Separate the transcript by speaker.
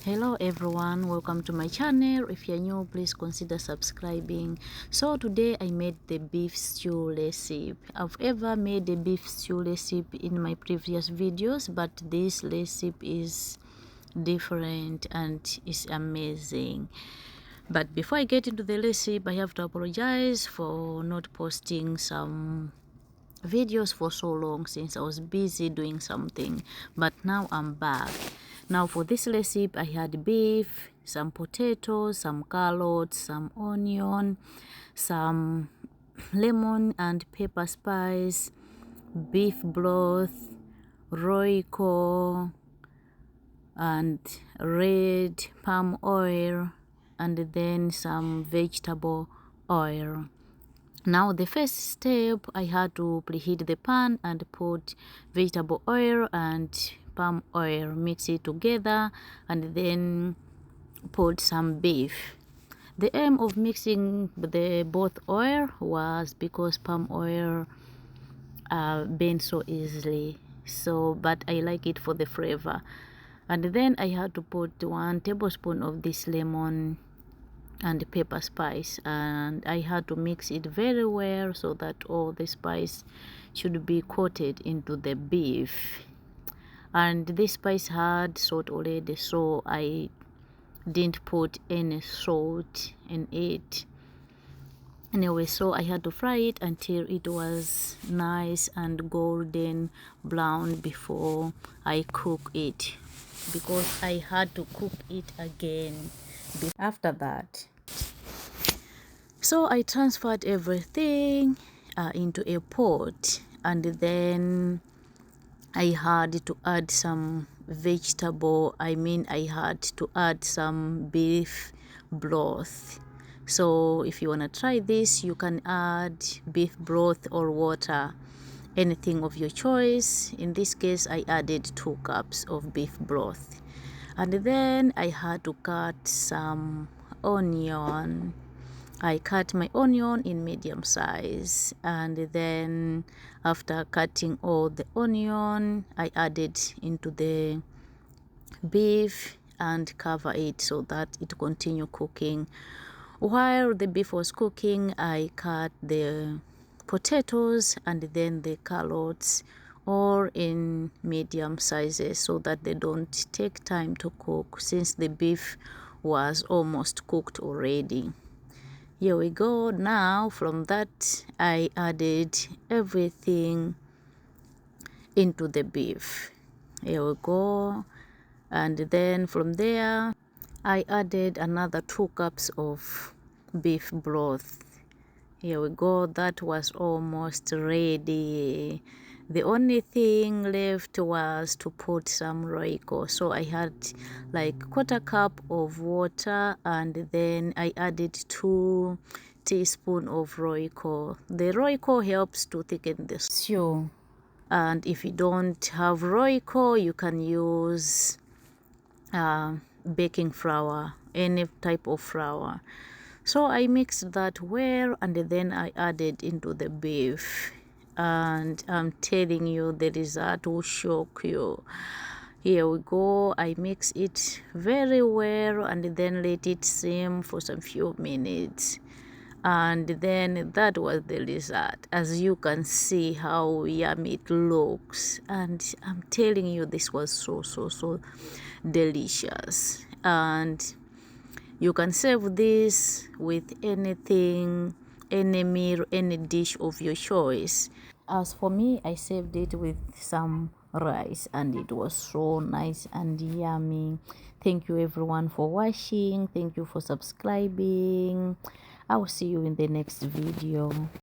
Speaker 1: Hello everyone, welcome to my channel. If you're new, please consider subscribing. So today I made the beef stew recipe. I've ever made a beef stew recipe in my previous videos, but this recipe is different and is amazing. But before I get into the recipe, I have to apologize for not posting some videos for so long since I was busy doing something, but now I'm back. Now for this recipe I had beef, some potatoes, some carrots, some onion, some lemon and pepper spice, beef broth, Royco and red palm oil, and then some vegetable oil. Now the first step, I had to preheat the pan and put vegetable oil and palm oil, mix it together, and then put some beef. The aim of mixing the both oil was because palm oil burns so easily, but I like it for the flavor. And then I had to put 1 tablespoon of this lemon and pepper spice, and I had to mix it very well so that all the spice should be coated into the beef. And this spice had salt already, so I didn't put any salt in it anyway. So I had to fry it until it was nice and golden brown before I cook it, because I had to cook it again after that. So I transferred everything into a pot, and then I had to add some I had to add some beef broth. So if you want to try this, you can add beef broth or water, anything of your choice. In this case, I added 2 cups of beef broth. And then I had to cut some onion. I cut my onion in medium size, and then after cutting all the onion, I added into the beef and cover it so that it continue cooking. While the beef was cooking, I cut the potatoes and then the carrots all in medium sizes so that they don't take time to cook, since the beef was almost cooked already. Here we go. Now from that I added everything into the beef. Here we go. And then from there I added another 2 cups of beef broth. Here we go. That was almost ready. The only thing left was to put some Royco. So I had like 1/4 cup of water, and then I added 2 teaspoons of Royco. The Royco helps to thicken the stew. And if you don't have Royco, you can use baking flour, any type of flour. So I mixed that well, and then I added into the beef, and I'm telling you, the result will shock you. Here we go. I mix it very well and then let it simmer for some few minutes, and then that was the result. As you can see how yummy it looks, and I'm telling you, this was so delicious. And you can serve this with anything, any meal, any dish of your choice. As for me, I served it with some rice, and it was so nice and yummy. Thank you everyone for watching. Thank you for subscribing. I will see you in the next video.